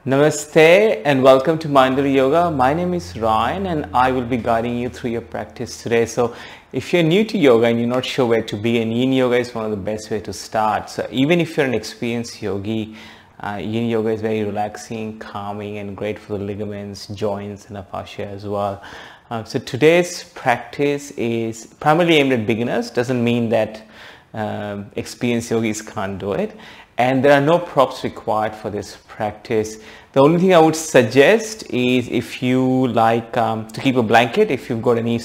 Namaste and welcome to Mindful Yoga. My name is Ryan and I will be guiding you through your practice today. So if you're new to yoga and you're not sure where to begin, yin yoga is one of the best way to start. So even if you're an experienced yogi, yin yoga is very relaxing, calming and great for the ligaments, joints and fascia as well. So today's practice is primarily aimed at beginners. Doesn't mean that experienced yogis can't do it. And there are no props required for this practice. The only thing I would suggest is if you like to keep a blanket, if you've got any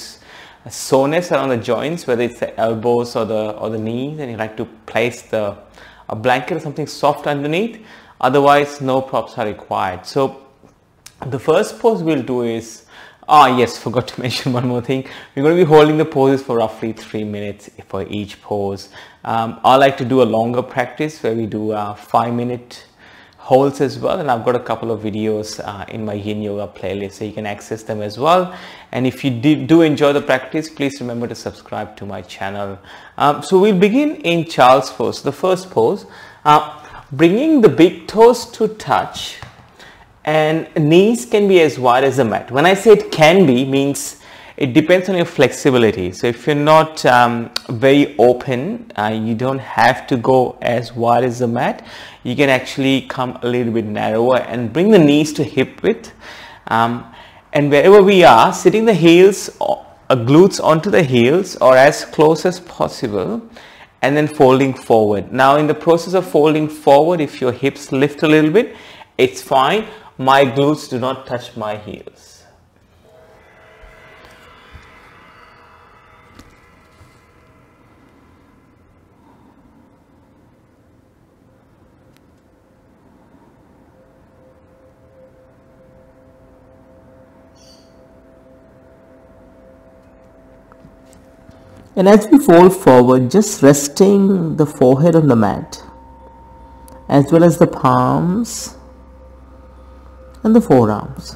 soreness around the joints, whether it's the elbows or the knees, and you like to place a blanket or something soft underneath. Otherwise, no props are required. So the first pose we'll do is, yes, forgot to mention one more thing. We're going to be holding the poses for roughly 3 minutes for each pose. I like to do a longer practice where we do 5-minute holds as well, and I've got a couple of videos in my yin yoga playlist, so you can access them as well. And if you do enjoy the practice, please remember to subscribe to my channel. So we'll begin in child's pose. The first pose, bringing the big toes to touch, and knees can be as wide as the mat. When I say it can be, means it depends on your flexibility. So if you're not very open, you don't have to go as wide as the mat. You can actually come a little bit narrower and bring the knees to hip width. And wherever we are, sitting the heels, glutes onto the heels or as close as possible, and then folding forward. Now in the process of folding forward, if your hips lift a little bit, it's fine. My glutes do not touch my heels. And as we fold forward, just resting the forehead on the mat, as well as the palms and the forearms.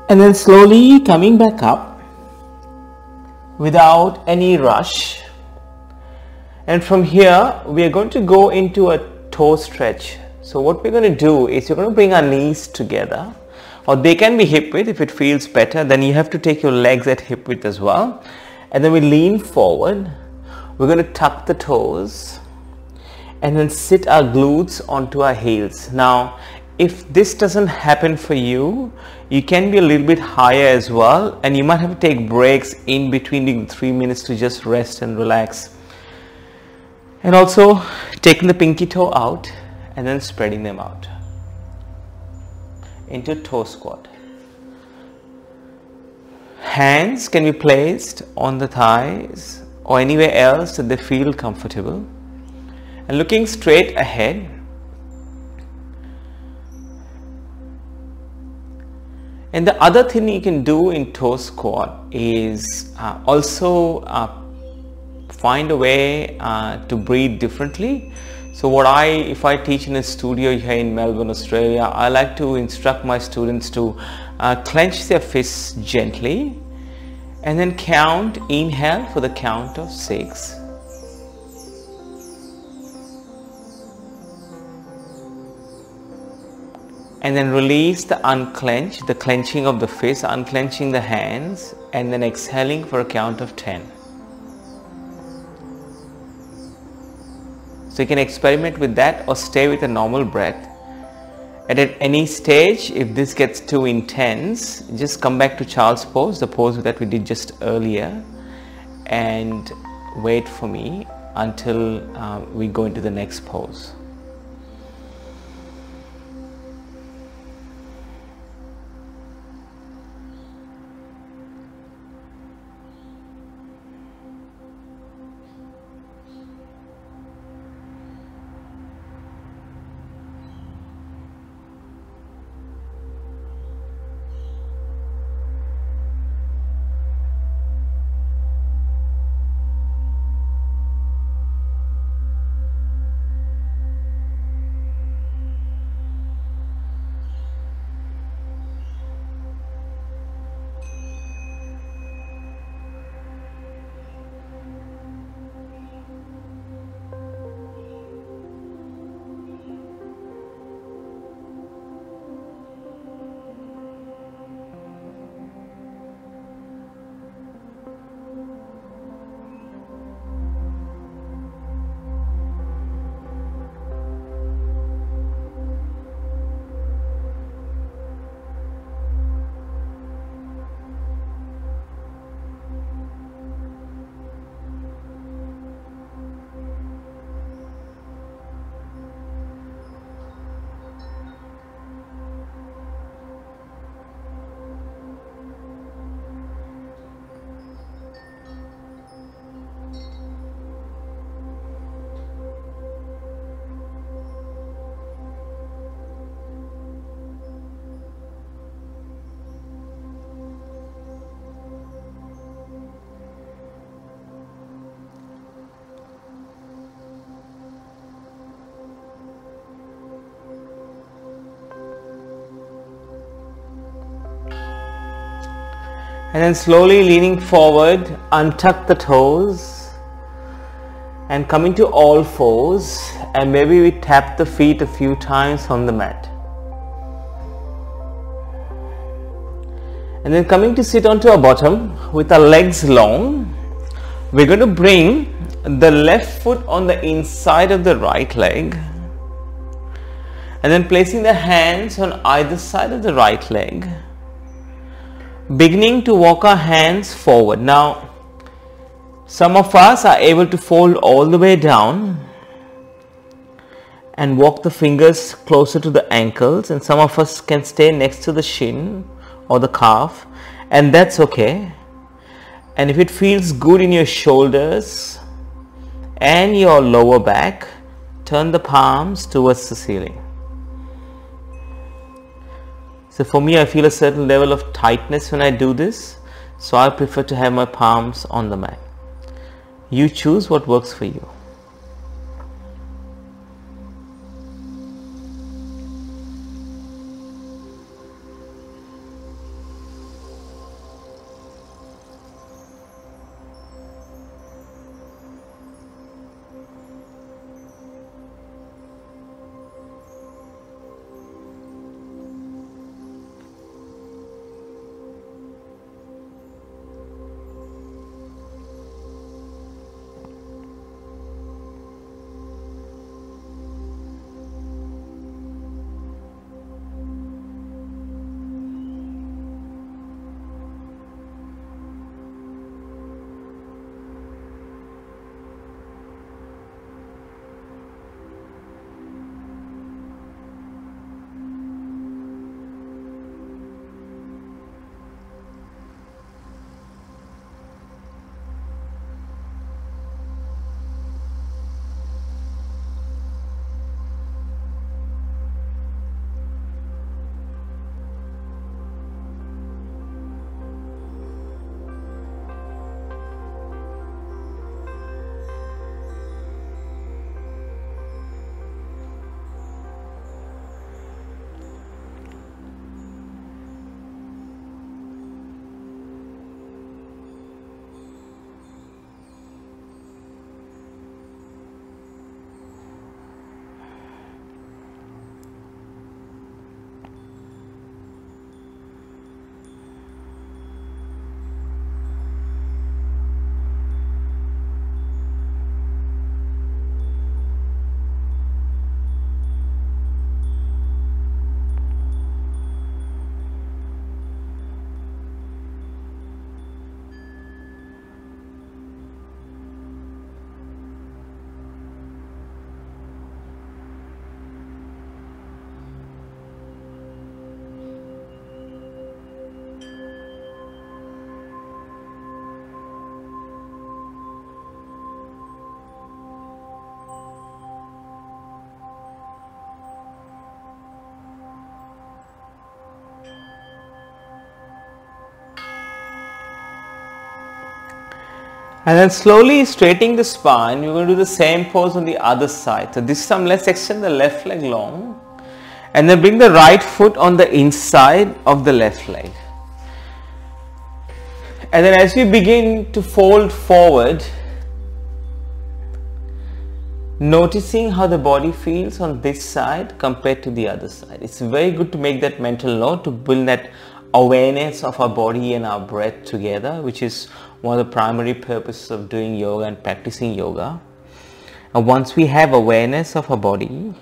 And then slowly coming back up without any rush. And from here we are going to go into a toe stretch. So what we're going to do is you're going to bring our knees together, or they can be hip width if it feels better. Then you have to take your legs at hip width as well, and then we lean forward. We're going to tuck the toes and then sit our glutes onto our heels. Now if this doesn't happen for you, you can be a little bit higher as well, and you might have to take breaks in between 3 minutes to just rest and relax. And also taking the pinky toe out and then spreading them out into toe squat. Hands can be placed on the thighs or anywhere else that they feel comfortable, and looking straight ahead. And the other thing you can do in toe squat is also find a way to breathe differently. So if I teach in a studio here in Melbourne, Australia, I like to instruct my students to clench their fists gently and then inhale for the count of 6. And then release the clenching of the fist, unclenching the hands, and then exhaling for a count of 10. So you can experiment with that or stay with a normal breath. And at any stage, if this gets too intense, just come back to child's pose, the pose that we did just earlier, and wait for me until we go into the next pose. And then slowly leaning forward, untuck the toes and come into all fours, and maybe we tap the feet a few times on the mat. And then coming to sit onto our bottom with our legs long, we're going to bring the left foot on the inside of the right leg and then placing the hands on either side of the right leg, beginning to walk our hands forward. Now, some of us are able to fold all the way down and walk the fingers closer to the ankles, and some of us can stay next to the shin or the calf, and that's okay. And if it feels good in your shoulders and your lower back, turn the palms towards the ceiling. So for me, I feel a certain level of tightness when I do this, so I prefer to have my palms on the mat. You choose what works for you. And then slowly straightening the spine, we're going to do the same pose on the other side. So this time let's extend the left leg long and then bring the right foot on the inside of the left leg. And then as we begin to fold forward, noticing how the body feels on this side compared to the other side. It's very good to make that mental note to build that awareness of our body and our breath together, which is one of the primary purposes of doing yoga and practicing yoga. And once we have awareness of our body,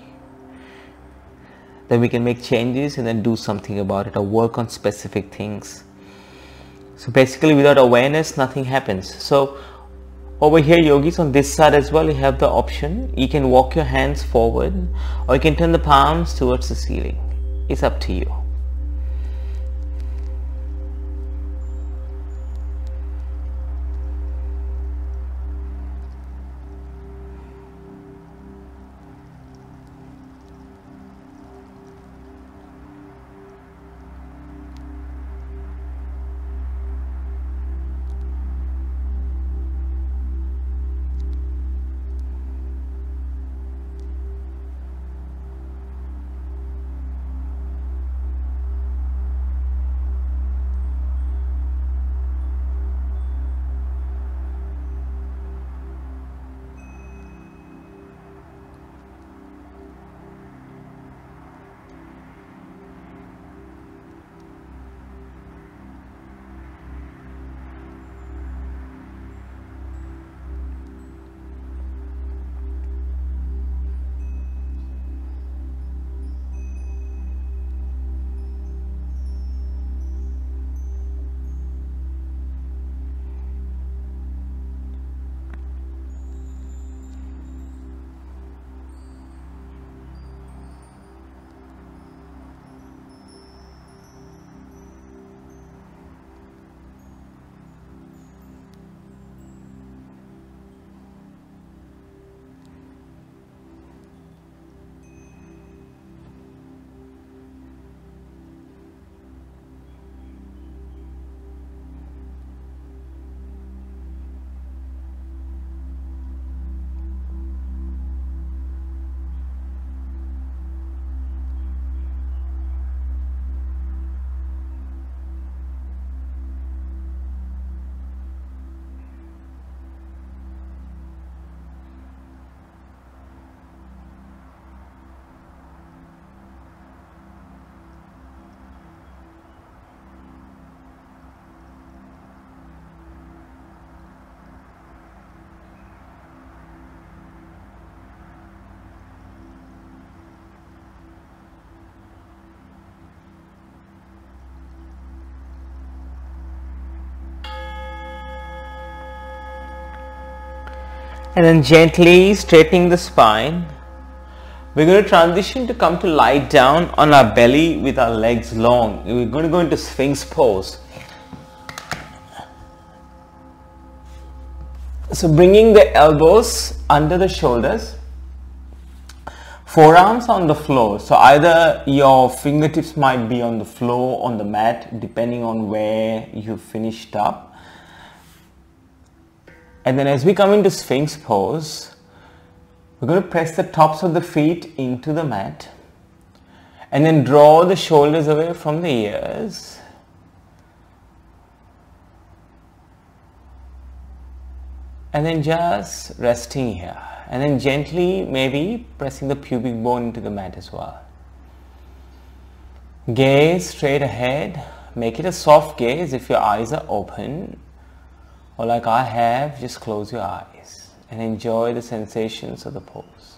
then we can make changes and then do something about it or work on specific things. So basically without awareness, nothing happens. So over here, yogis, on this side as well, you have the option. You can walk your hands forward or you can turn the palms towards the ceiling. It's up to you. And then gently straightening the spine, we're going to transition to come to lie down on our belly with our legs long. We're going to go into Sphinx pose. So bringing the elbows under the shoulders, forearms on the floor. So either your fingertips might be on the floor, on the mat, depending on where you finished up. And then as we come into Sphinx pose, we're going to press the tops of the feet into the mat and then draw the shoulders away from the ears. And then just resting here and then gently maybe pressing the pubic bone into the mat as well. Gaze straight ahead. Make it a soft gaze if your eyes are open. Or like I have, just close your eyes and enjoy the sensations of the pose.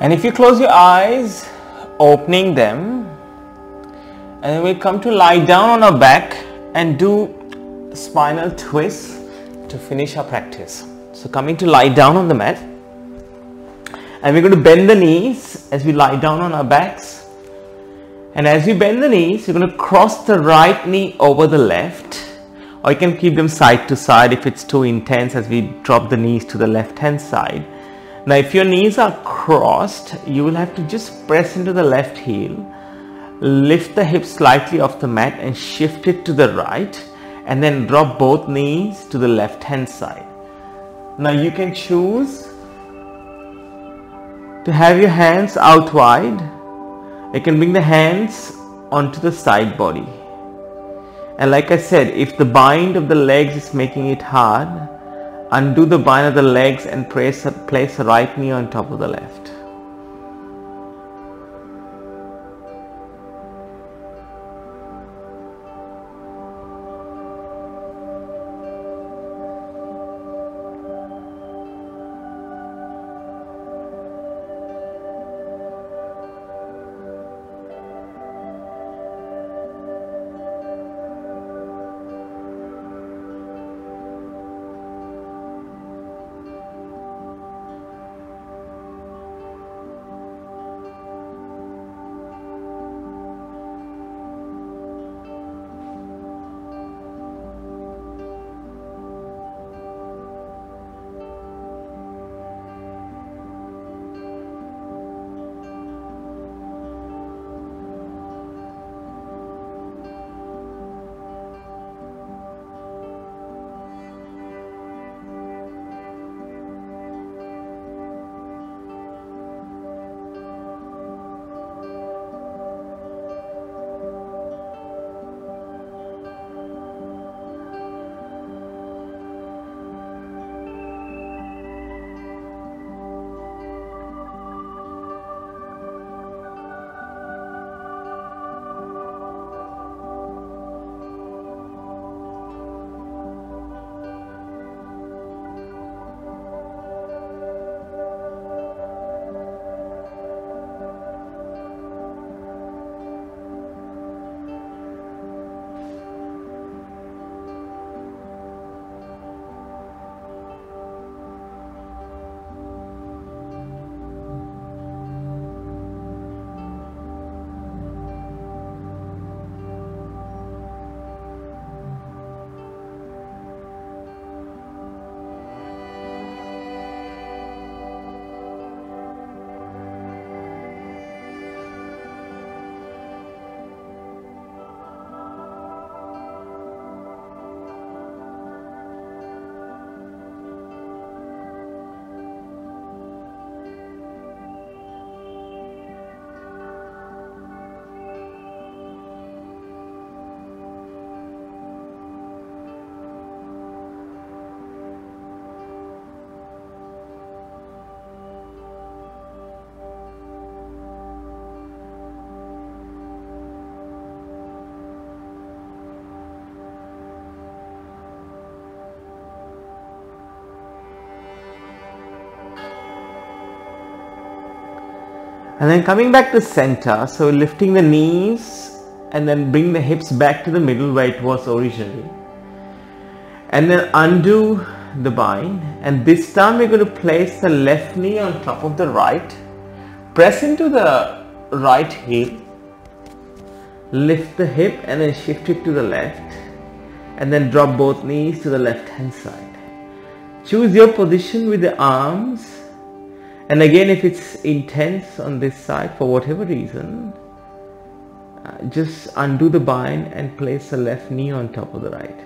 And if you close your eyes, opening them, and then we come to lie down on our back and do spinal twist to finish our practice. So coming to lie down on the mat, and we're going to bend the knees as we lie down on our backs. And as we bend the knees, you're going to cross the right knee over the left, or you can keep them side to side if it's too intense as we drop the knees to the left hand side. Now if your knees are crossed, you will have to just press into the left heel, lift the hips slightly off the mat and shift it to the right, and then drop both knees to the left hand side. Now you can choose to have your hands out wide. You can bring the hands onto the side body. And like I said, if the bind of the legs is making it hard, undo the bind of the legs and place the right knee on top of the left. And then coming back to center, so lifting the knees and then bring the hips back to the middle where it was originally. And then undo the bind, and this time we're going to place the left knee on top of the right, press into the right heel, lift the hip and then shift it to the left, and then drop both knees to the left hand side. Choose your position with the arms, and again if it's intense on this side for whatever reason, just undo the bind and place the left knee on top of the right.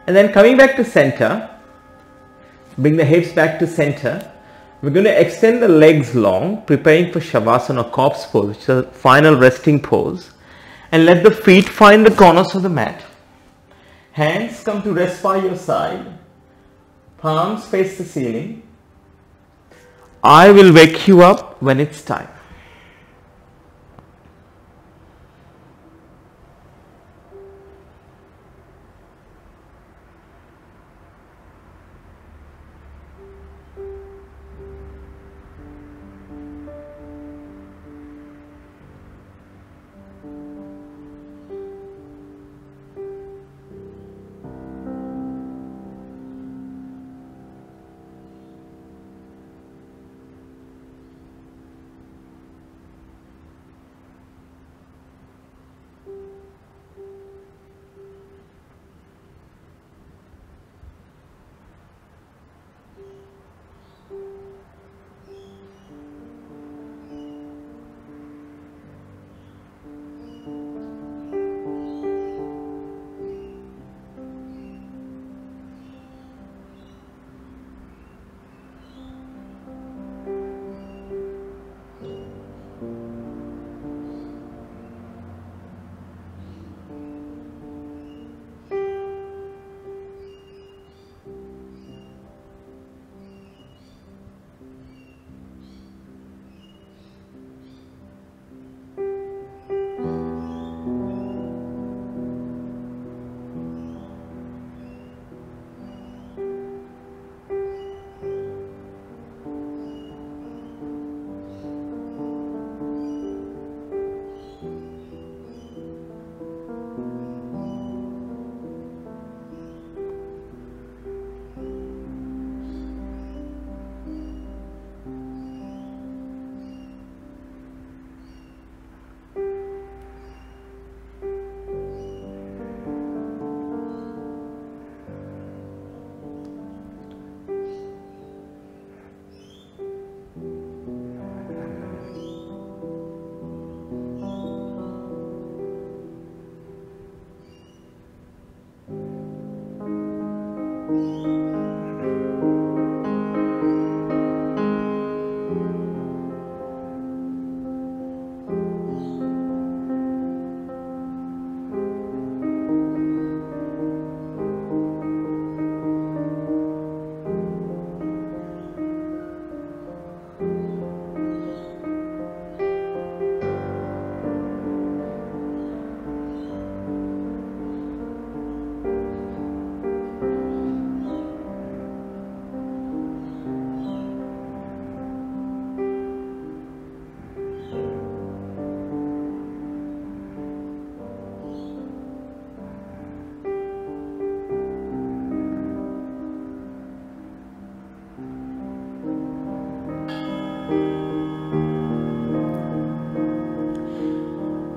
And then coming back to center, bring the hips back to center. We're going to extend the legs long, preparing for Shavasana or corpse pose, which is the final resting pose. And let the feet find the corners of the mat. Hands come to rest by your side. Palms face the ceiling. I will wake you up when it's time.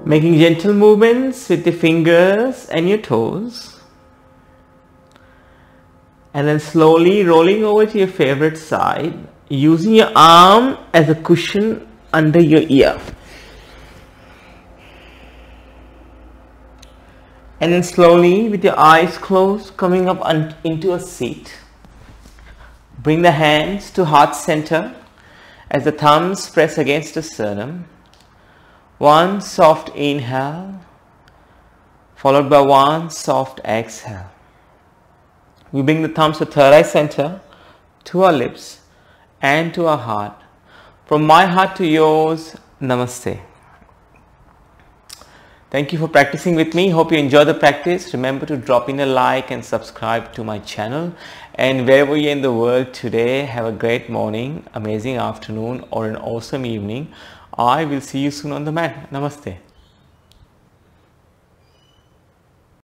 Making gentle movements with the fingers and your toes. And then slowly rolling over to your favorite side, using your arm as a cushion under your ear. And then slowly, with your eyes closed, coming up into a seat. Bring the hands to heart center as the thumbs press against the sternum. One soft inhale, followed by one soft exhale. We bring the thumbs to third eye center, to our lips and to our heart. From my heart to yours, Namaste. Thank you for practicing with me. Hope you enjoy the practice. Remember to drop in a like and subscribe to my channel. And wherever you're in the world today, have a great morning, amazing afternoon, or an awesome evening. I will see you soon on the mat. Namaste.